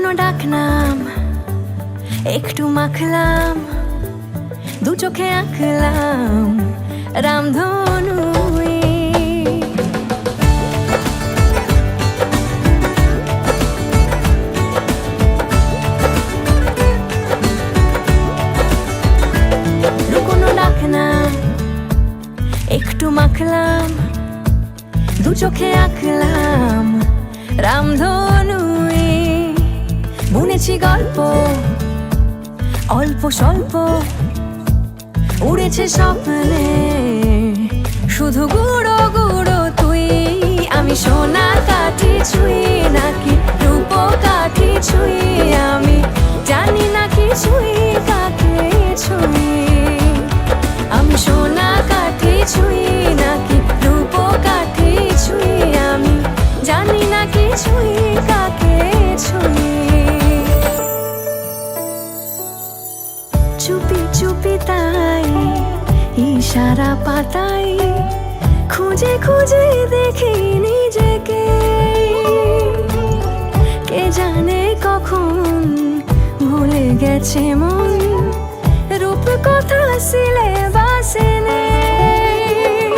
লুকোনো ডাকনাম একটু মাখলাম, দু চোখে আঁকলাম রামধনু। লুকোনো ডাকনাম একটু মাখলাম, দু চোখে আঁকলাম রামধনু। বুনেছি গল্প অল্প স্বল্প, উড়েছে স্বপ্নে শুধু গুঁড়ো গুঁড়ো তুই। আমি সোনা কাঠি ছুঁই নাকি রূপ কাঠি ছুঁই, আমি জানি না কিছুই কাকে ছুঁই। আমি সোনা কাঠি ছুঁই নাকি রূপ কাঠি ছুঁই, আমি জানি না কিছুই কাকে ছুঁই। চুপি চুপি তাই ইশারা পাতাই, খুঁজে খুঁজে দেখি নিজেকে। কে জানে কখন ভুলে গেছে মন, রূপ কথা সিলেবাসে নেই।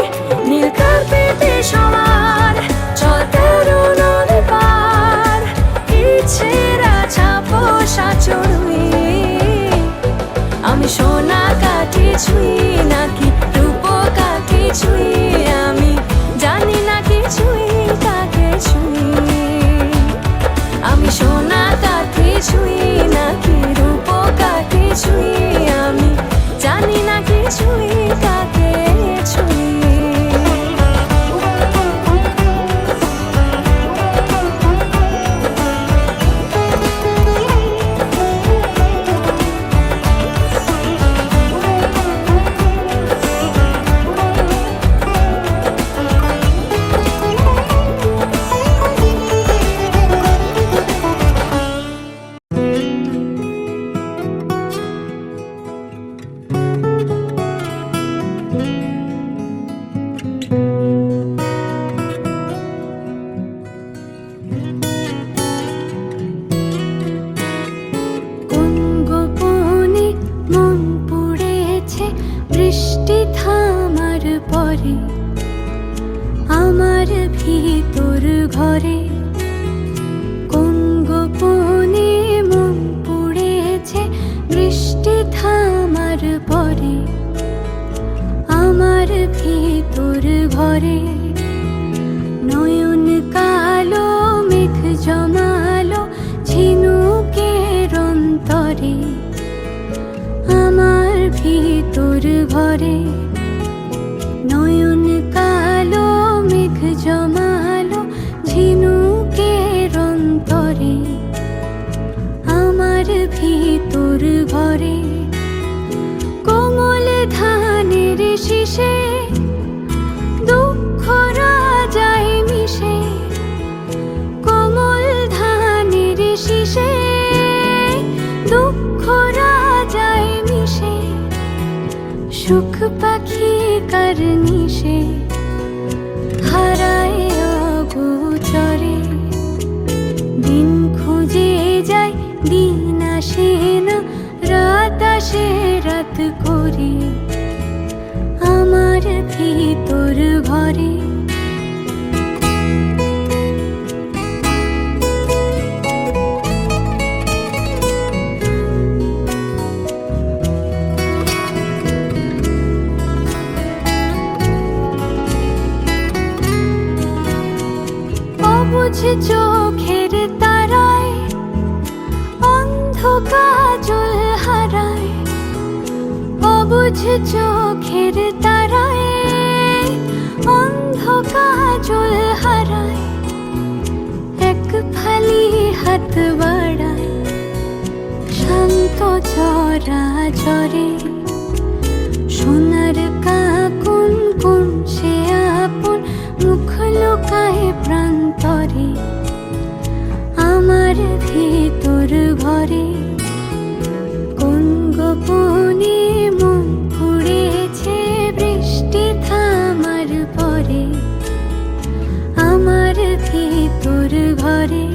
নীল কার্পেটে সবার চল তেরো নদী পার, ইচ্ছেরা ছাপো সাচড়ুই। আমি সোনা কাঠি ছুঁই নাকি রূপ কাঠি ছুঁই, আমি জানি না কিছুই কাকে ছুঁই। আমি সোনা কাঠি ছুঁই নাকি রূপ কাঠি ছুঁই, আমি জানি না কিছুই কাকে ছুঁই। বৃষ্টি থামার পরে আমার ভিতর ঘরে, কোন গোপনে মন পড়েছে। বৃষ্টি থামার পরে আমার ভিতর ঘরে, নয়ন কালো মেঘ জমালো ঝিনুকের অন্তরে। আমার ভিতর ঘরে নয়ন কালো মেঘ জমালো ঝিনুকের অন্তরে। আমার ভিতর ঘরে কোমল ধানের শীষে দুঃখ রাজায় মিশে। কোমল ধানের শীষে দুঃখ রাজায় মিশে, সুখ পাখি কারনিশে হারায় অগোচরে। দিন খুঁজে যায় দিন আসে না, রাত আসে রাত করে। আমার ভিতর ঘরে অবুঝ চোখের তারায় অন্ধ কাজল হারায়। অবুঝ চোখের তারায় অন্ধ কাজল হারায়। এক ফালি হাত বাড়ায় শান্ত চরা চরে। সোনার কাকুন কোন সে আপন, মুখ লোকায় প্রান্তরে। আমার ভিতর ঘরে কোন গোপনে মন পড়েছে। বৃষ্টি থামার পরে আমার ভিতর ঘরে,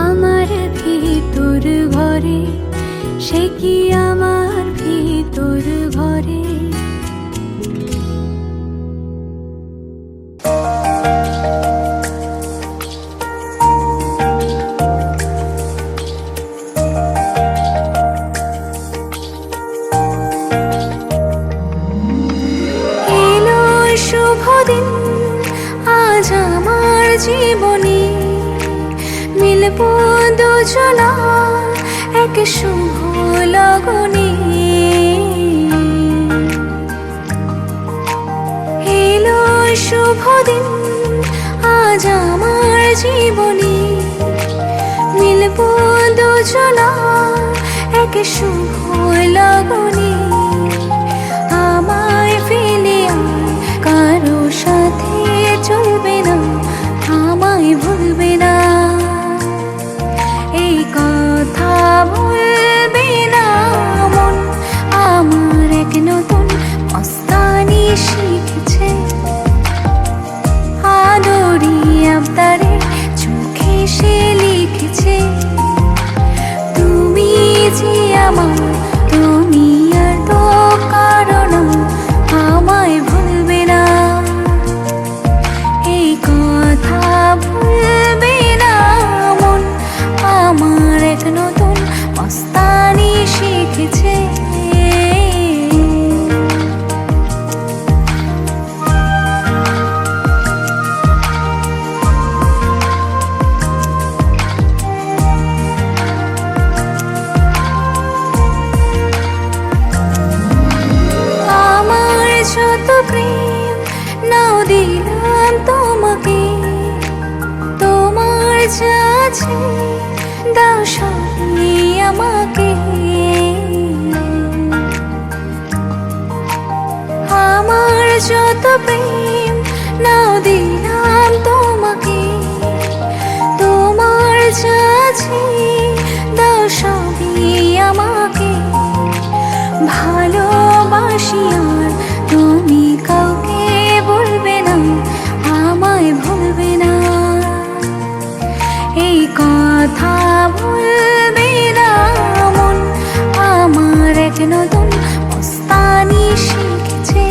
আমার তোর ঘরে, সে কি আমার ভিতর ঘরে। শুভ দিন আজ আমার জীবনে, মিলব দুজনা এক শুভ লগনে। এলো শুভ দিন আজ আমার জীবনে, মিলব দুজনা এক শুভ লগনে। আমায় ফেলে কারো সাথে চলবে না, আমায় ভুলবে না, এই কথা ভুলবে না মন। আমার এক নতুন মস্তানি শিখেছে, আদরি আবদারে চোখে সে লিখেছে, তুমি যে আমার, তুমি আর তো কারো না, আমায় ভুলবে না, এই কথা ভুলবে না মন। আমার এক নতুন মস্তানি শিখেছে। যত প্রেম নাও দিলাম তোমাকে, তোমার যা আছে দাও সবই আমাকে। আমার যত প্রেম নাও দিলাম তোমাকে, তোমার যা আছে দাও সবই আমাকে। ভালোবাসি আর তুমি কাউকে বলবে না, আমায় ভুলবে না, এই কথা ভুলবে না মন। আমার এক নতুন মস্তানি শিখেছে,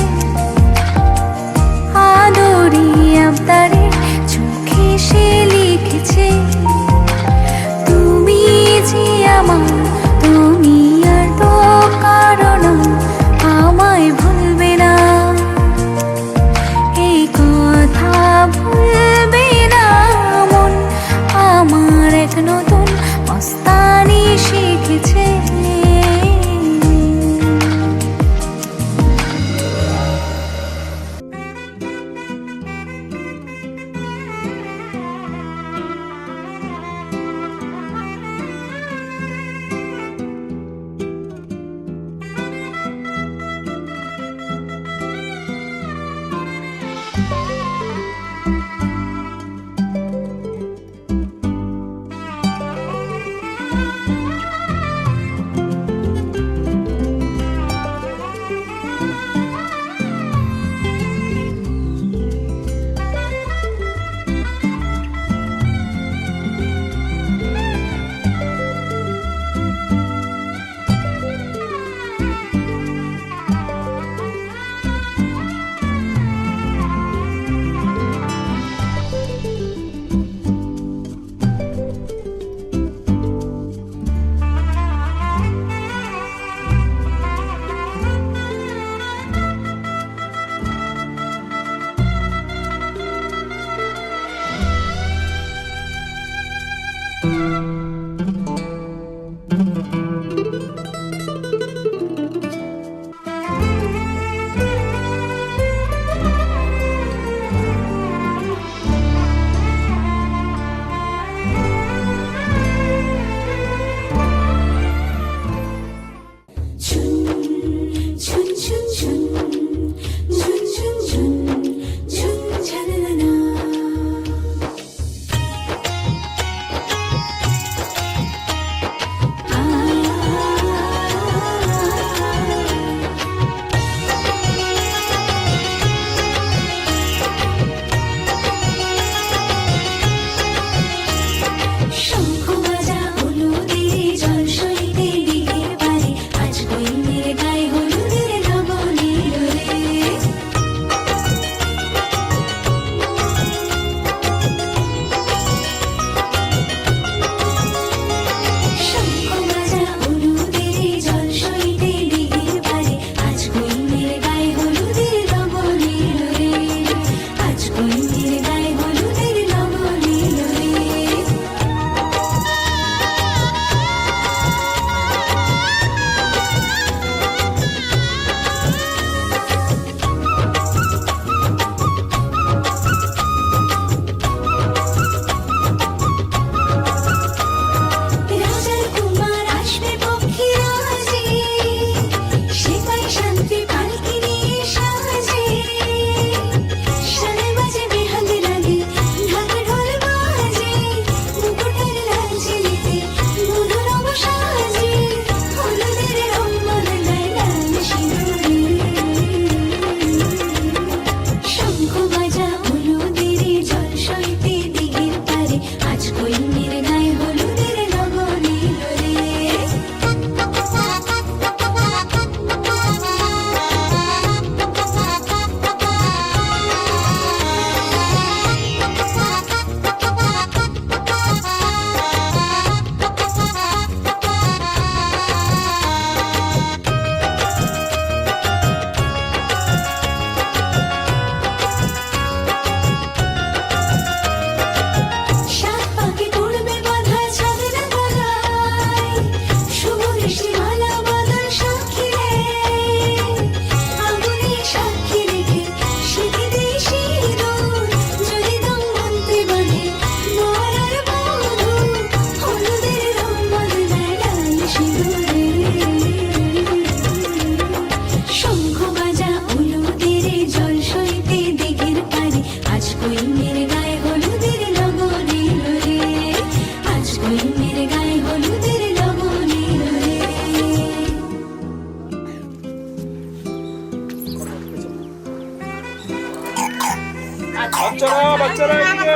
বাচ্চারা এদিকে।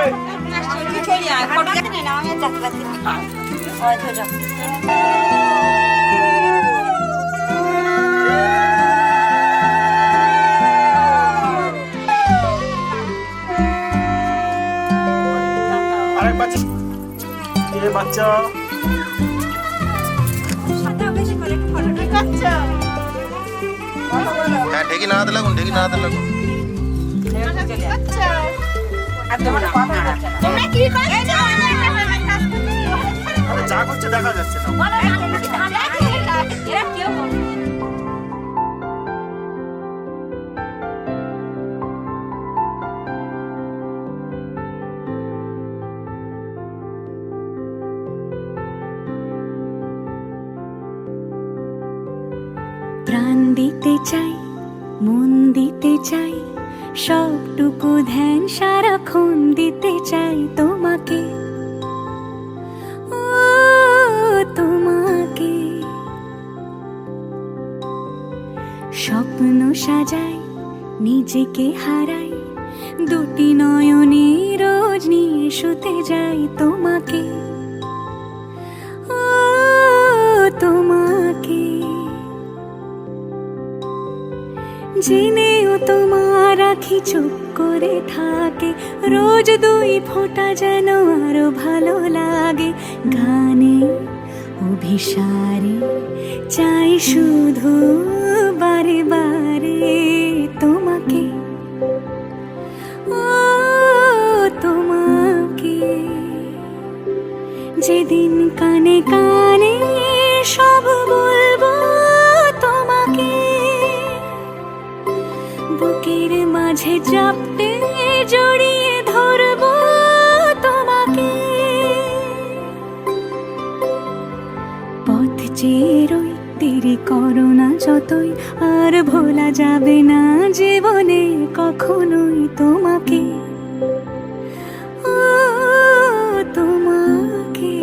আরেক বাচ্চা এ বাচ্চা হ্যাঁ ঢেকি নাড়াতে লাগুন যা করছে দেখা যাচ্ছে না। প্রাণ দিতে চাই, মন দিতে চাই, সবটুকু ধ্যান সারাক্ষণ দিতে চাই তোমাকে, ও তোমাকে। স্বপ্ন সাজাই, নিজেকে হারাই, দুটি নয়নে রোজ নিয়ে শুতে যাই তোমাকে, ও তোমাকে। জেনেও তোমার আখি চুপ করে থাকে, রোজ দুই ফোঁটা যেন আরো ভালো লাগে। গানে অভিসারে চাই শুধু বারে বারে তোমাকে, ও তোমাকে। যেদিন কানে কানে সব বলবো তোমাকে, বুকের মাঝে চাপতে জড়িয়ে ধরবো তোমাকে। পথ চেয়ে রই, দেরি করো না যতই, আর ভোলা যাবে না জীবনে কখনোই তোমাকে, ও তোমাকে।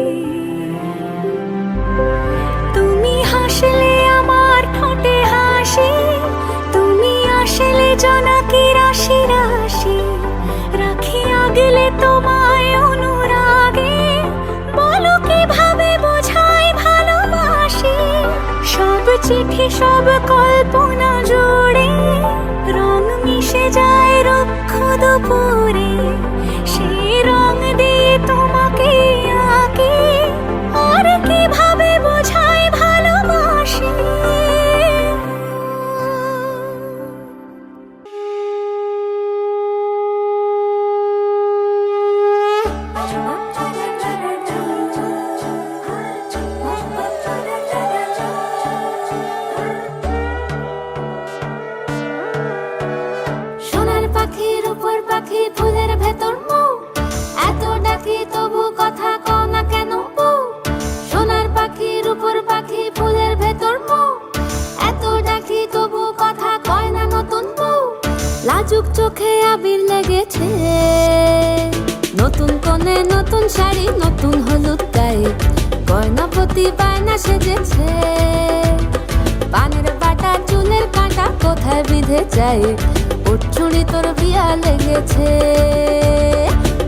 তুমি হাসলে আমার ঠোঁটে হাসি, তুমি আসলে জোনাকি রাশি রাশি, রাখি আগলে তোমায় অনুরাগে, বলো কিভাবে বোঝাই ভালোবাসি। সব চিঠি সব কল্পনা জুড়ে রং মিশে যায় রুক্ষ দুপুরে, সেই রং দিয়ে তোমাকে আঁকি, আর কিভাবে বোঝাই ভালোবাসি। সোনার পাখির উপর পাখি, ফুলের ভেতর মৌ, এত ডাকি তবু কথা কও না কেন বউ। সোনার পাখির উপর পাখি, ফুলের ভেতর মৌ, এত ডাকি তবু কথা কয় না নতুন বউ। লাজুক চোখে আবির লেগেছে, নতুন কোণে নতুন শাড়ি, নতুন হলুদ গায়ে, গয়না প্রতি বায়না সেজেছে। পানের বাটা চুলের কাঁটা কোথায় বিঁধে যায়, উঠছুড়ি তোর বিয়া লেগেছে।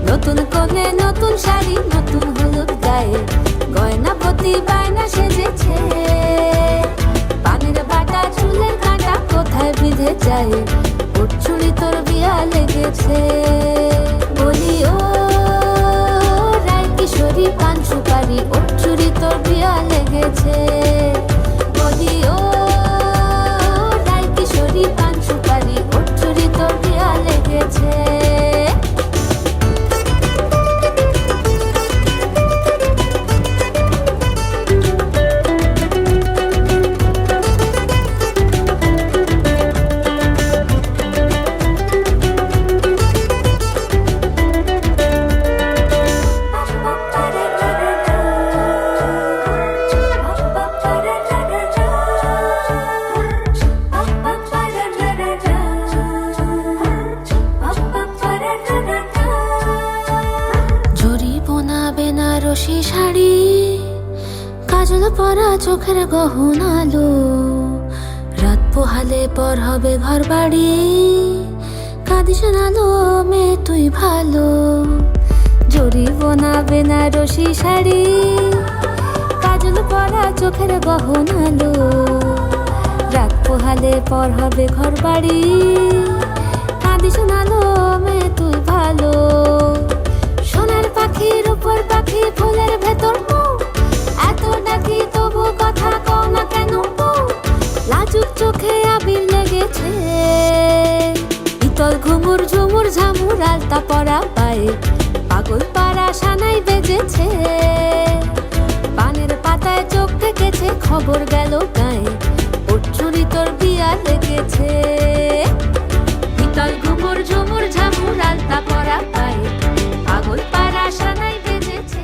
নতুন কোণে নতুন শাড়ি, নতুন হলুদ গায়ে, গয়না প্রতি বায়না সেজেছে। পানের বাটা চুলের কাঁটা কোথায় বিঁধে যায়, উঠছুড়ি তোর বিয়া লেগেছে। বলি ও রায় কিশোরী পান সুপারি, উঠছুড়ি তোর বিয়া লেগেছে। বলি ও রায় কিশোরী পান সুপারি, উঠছুড়ি তোর বিয়া লেগেছে। বেনারসি শাড়ি, কাজল পরা চোখের গহনালো, রাত পোহালে পর হবে ঘর বাড়ি। কাঁদিস না লো মেয়ে তুই ভালো, জরিবনা বেনারসি শাড়ি, কাজল পরা চোখের গহনালো, রাত পোহালে পর হবে ঘর বাড়ি, কাঁদি শোনালো মেয়ে তুই ভালো। সোনার পাখি রূপোর পাখি ফুলের ভেতর মুখ, এত ডাকি তবু কথা কও না কেন বউ? লাজুক চোখে আবির লেগেছে, ইতল ঘুমুর ঝুমুর ঝামুর আলতা পরা পায়ে, পাগল পাড়া সানাই বেজেছে, পানের পাতায় চোখ থেকেছে, খবর গেল গায়ে, ওর চুরি তোর বিয়া লেগেছে। ইতল ঘুমুর ঝুমুর ঝামুর আলতা পরা পায়ে, পাগল পাড়া সানাই বেজেছে।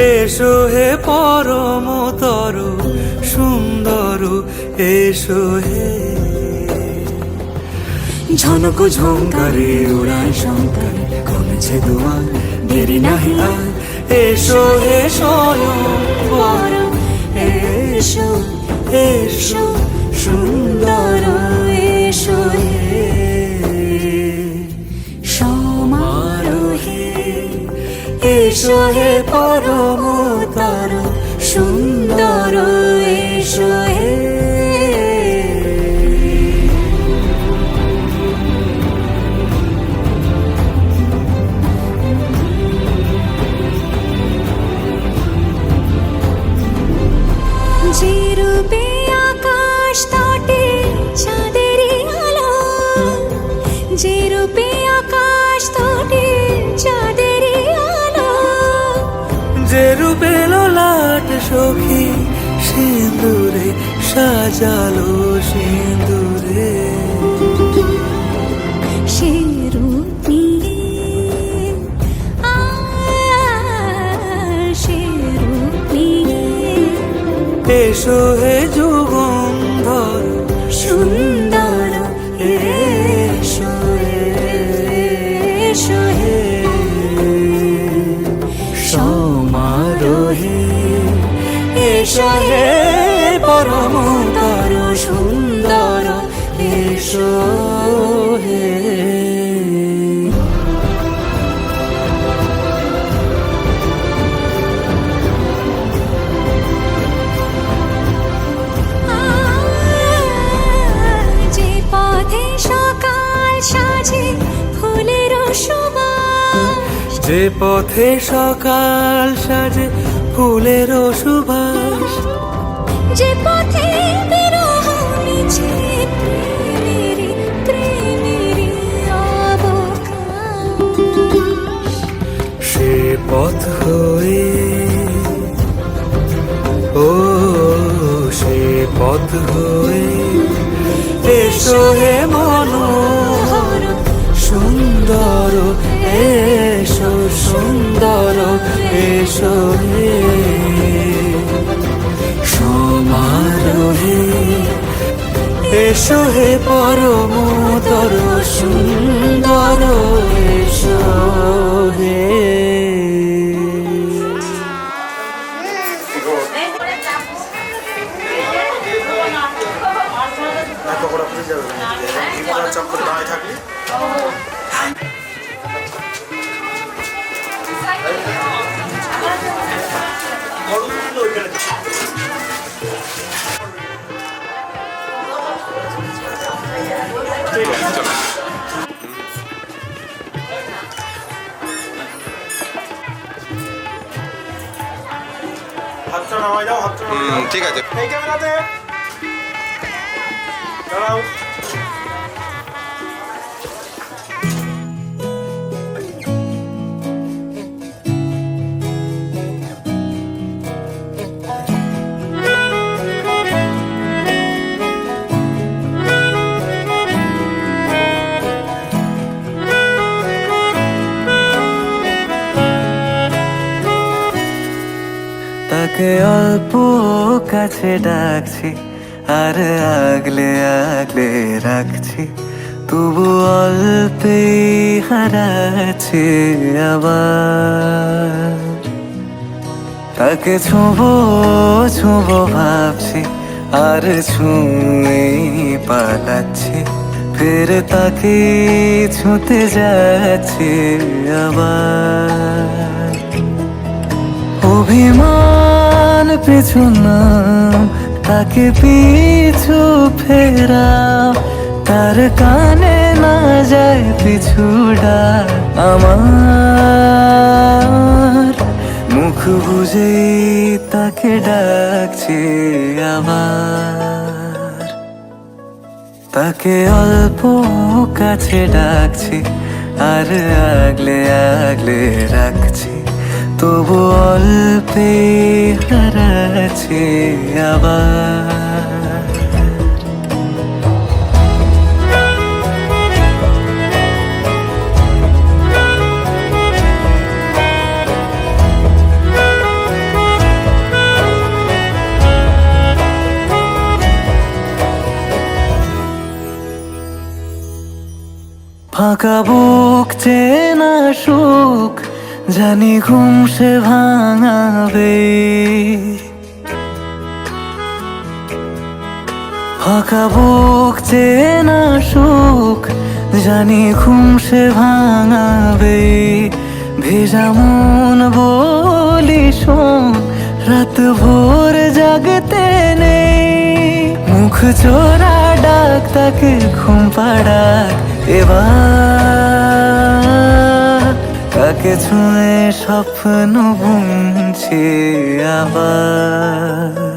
এসো হে পরমতর সুন্দর, এসো হে ঝনক ঝঙ্কারে উড়ায় শঙ্কারে, কমেছে দুয়ার দেরি নাহি আর, এসো হে স্বয়ং বর, এসো এসো সুন্দর, এসো হে সমারোহে, এসো হে পরমতর সুন্দর, এসো হে যে রূপে আকাশ তটে চাঁদেরই আলো, যে রূপে আকাশ তটে চাঁদেরই আলো, যে রূপে ললাট সখী সিঁদুরে সাজালো সিঁদুরে, সে রূপ নিয়ে সে রূপ নিয়ে এসো হে যুগন্ধর সুন্দর, এসো এসো হে সমারোহে, এসো হে পরমতর সুন্দর, এসো হে যে পথে সকাল সাজে ফুলের সুবাস, যে পথে সকাল সাজে ফুলের সুবাস, যে পথে বিরহ মিছে প্রেমেরই প্রেমেরই অবকাশ। সে পথ হয়ে, ও সে পথ হয়ে এসো হে মনোহর সুন্দর, এসো সুন্দর, এসো হে সমারোহে, এসো হে পরমতর সুন্দর, এসো হে। পকোড়া পুড়ে যাবে চপ করে দাঁড়ায় থাকলি ঠিক আছে হাতটা নামাই দাও, হাতটা নামাই দাও। ঠিক আছে। এই ক্যামেরাতে দাঁড়াও। তাকে অল্প কাছে ডাকছি আর আগলে আগলে রাখছি, তবু অল্পে হারাচ্ছে আবার। তাকে ছোঁবো ছোঁবো ভাবছি আর ছুঁয়ে পালাচ্ছি, ফের তাকে ছুঁতে যাচ্ছে আবার। অভিমান পিছু না, তাকে পিছু ফেরাও, তার কানে না যায় পিছু ডাক আমার। মুখ বুঝে তাকে ডাকছে আবার। তাকে অল্প কাছে ডাকছি আর আগলে আগলে রাখছি, তবু অল্পে হারাচ্ছে আবার। ফাঁকা বুক চেনা সুখ জানি ঘুম সে ভাঙাবে, ফাঁকা বুক চেনা সুখ জানি ঘুম সে ভাঙাবে। ভেজা মন বলি শোন, রাত ভোর জাগতে নেই, মুখ চোরা ডাক তাকে ঘুম পাড়াক এবার। তাকে ছুঁয়ে স্বপ্ন বুনছে আবার।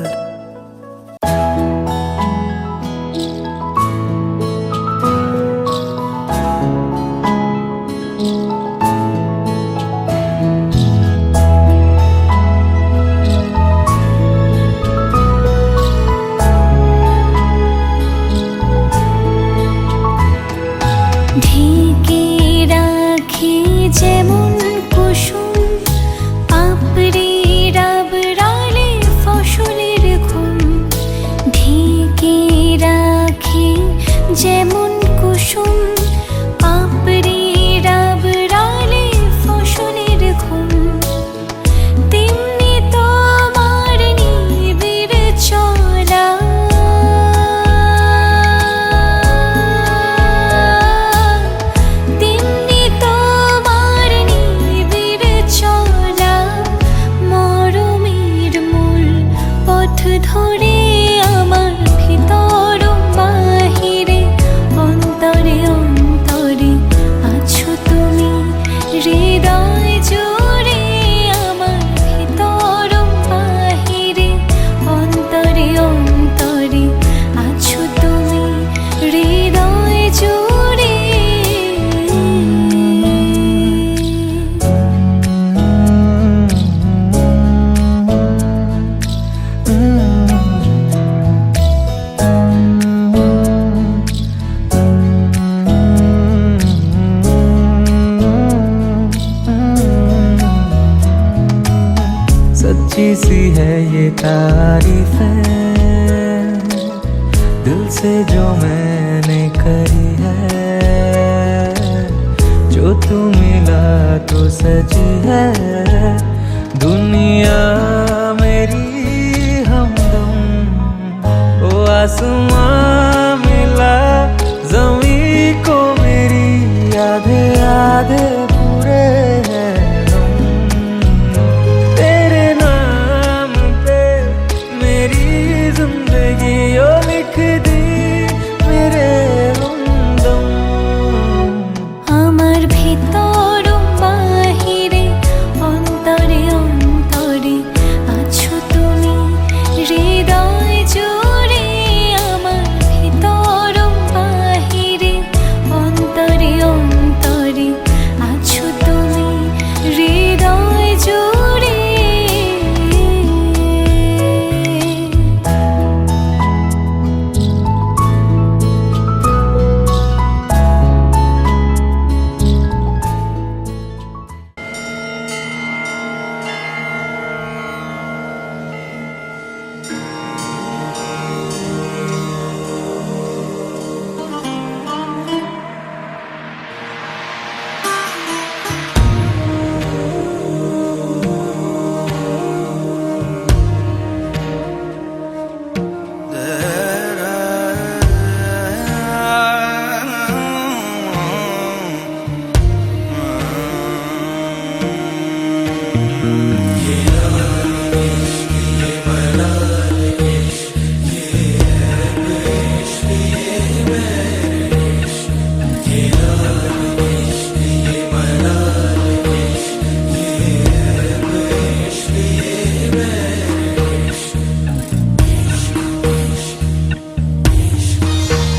ঢেকে রাখি যেমন কুসুম পাপড়ি ডাবরালে ফসলে ऊंची सी है ये तारीफें दिल से जो मैंने करी है, जो तू मिला तो सजी है दुनिया मेरी हमदम। ओ आसमां मिला ज़मीं को मेरी, आधे आधे पूरे हैं हम। तेरे नाम पे मेरी जिंदगी ओ लिख दी मेरे हमदम। আমার ভিতর বাহিরে অন্তরে অন্তরে আছো তুমি হৃদয় জুড়ে। আমার ভিতর বাহিরে অন্তরে অন্তরে আছো তুমি হৃদয় জুড়ে।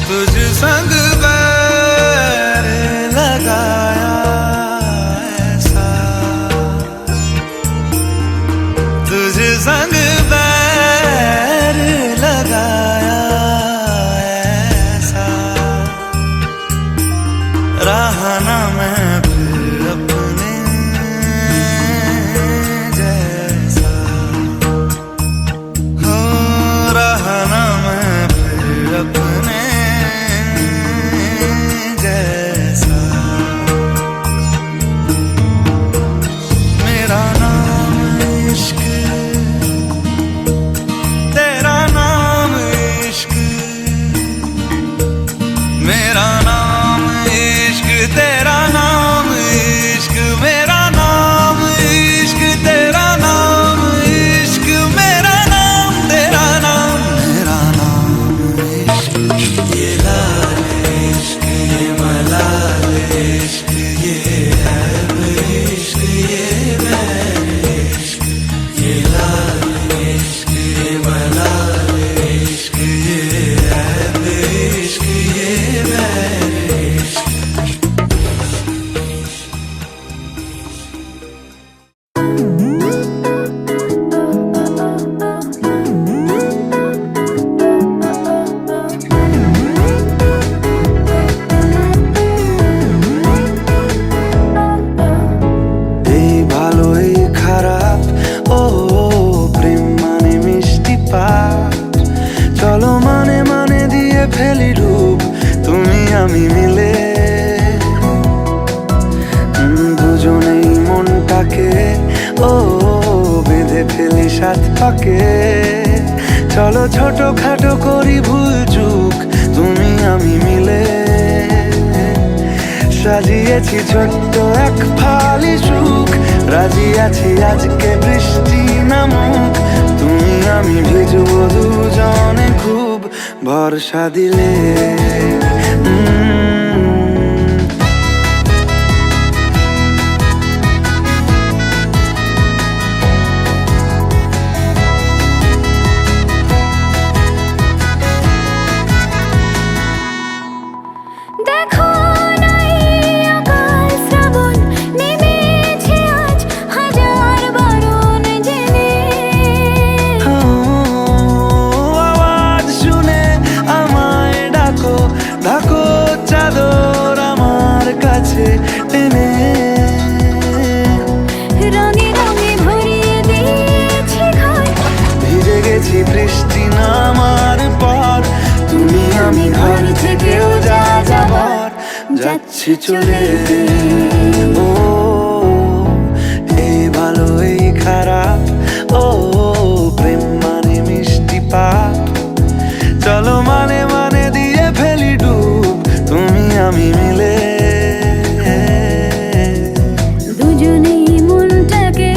तुझ संग बैर लगाया ऐसा, तुझ संग बैर लगाया ऐसा, रहा ना मैं फिर अपने जैसा। हो रहा ना मैं फिर अपने जैसा। मेरा नाम इश्क, तेरा नाम इश्क, मेरा नाम इश्क, तेरा नाम इश्क, मेरा नाम इश्क, तेरा नाम इश्क, मेरा नाम तेरा नाम, मेरा नाम इश्क। ये लाल इश्क, ये मलाल इश्क, ये ऐब इश्क, ये बैर इश्क। ये लाल इश्क, ये मलाल इश्क, ये ऐब इश्क, ये बैर इश्क। এই ভালো এই খারাপ, ও প্রেম মানে মিষ্টি পাপ। চলো মানে মানে দিয়ে ফেলি রূপ তুমি আমি মিলে। দুজনেই মনটাকে ও বেঁধে ফেলি সাত পাকে। চলো ছোট খাটো করি ভুল চুক তুমি আমি মিলে। সাজিয়েছি ছোট্ট এক ফালি সুখ, রাজি আছি আজকে বৃষ্টি নামুক। তুমি আমি ভিজবো দুজনে খুব ভরসা দিলে। দেখো নাই আকাল শ্রাবণ নেমেছে আজ হাজার বারণ জেনে। আওয়াজ শুনে আমায় ডাকো, যাচ্ছি চলে। ও এই ভালো এই খারাপ, ও প্রেম মানে মিষ্টি পাপ, চলো মানে মানে দিয়ে ফেলি ডুব তুমি আমি মিলে। দুজনেই মনটাকে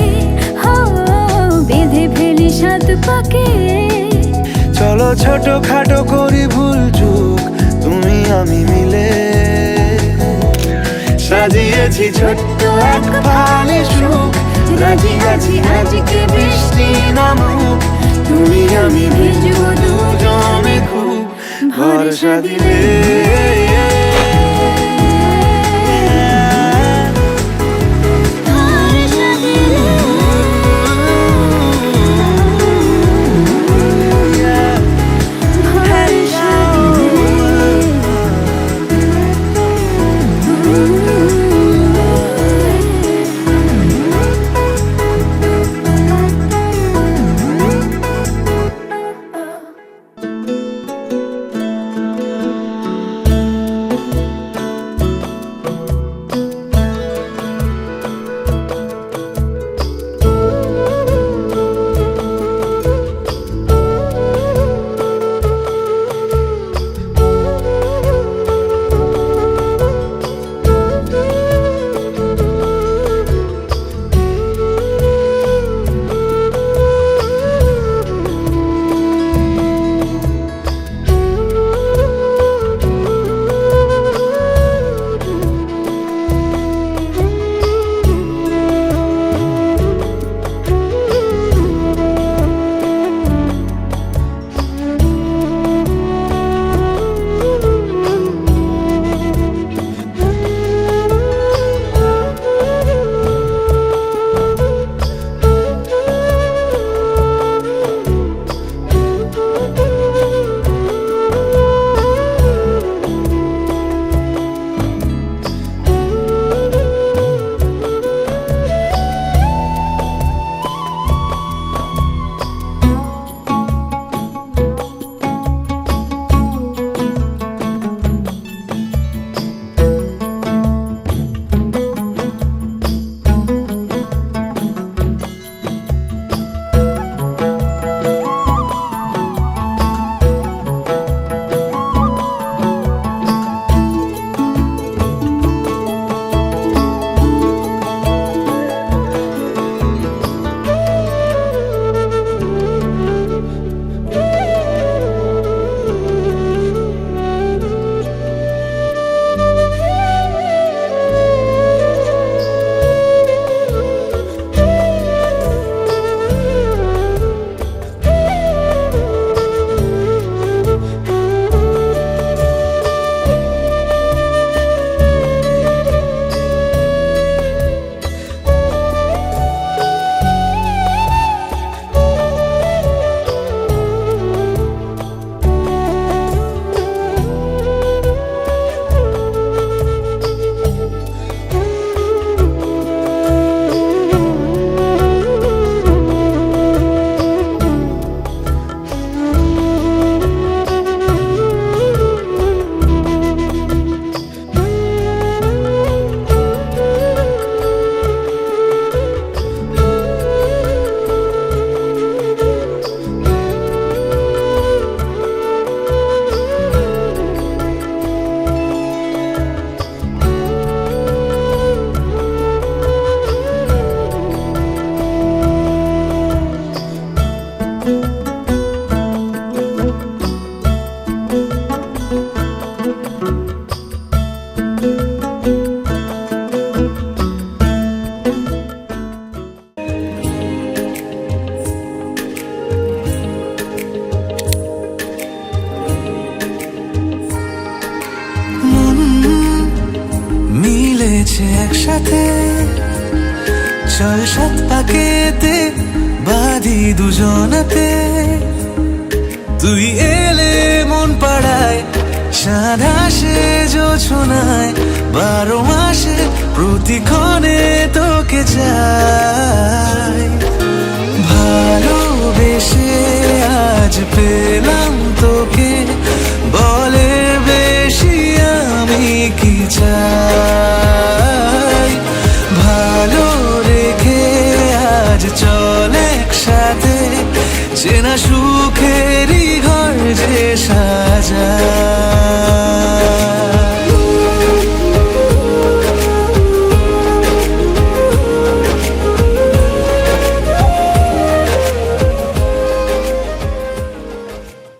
বেঁধে ফেলি সাত পাকে, চলো ছোট খাটো করি ভুল চুক তুমি আমি মিলে। সাজিয়েছি ছোট্ট এক ফালি সুখ, রাজি আছি আজকে বৃষ্টি নামুক, তুমি আমি ভিজবো দুজনে খুব ভরসা দিলে। মিলেছে একসাথে, চল সাত পাকেতে বাঁধি দুজনাতে। তুই এলে মন পাড়ায়, চাঁদ আসে জোছনায়, 12 মাসে প্রতিক্ষণে তোকে চাই। ভালোবেসে আজ পেলাম তোকে, বলে বেশি আমি কি চাই। চেনা সুখেরই ঘর যে সাজায়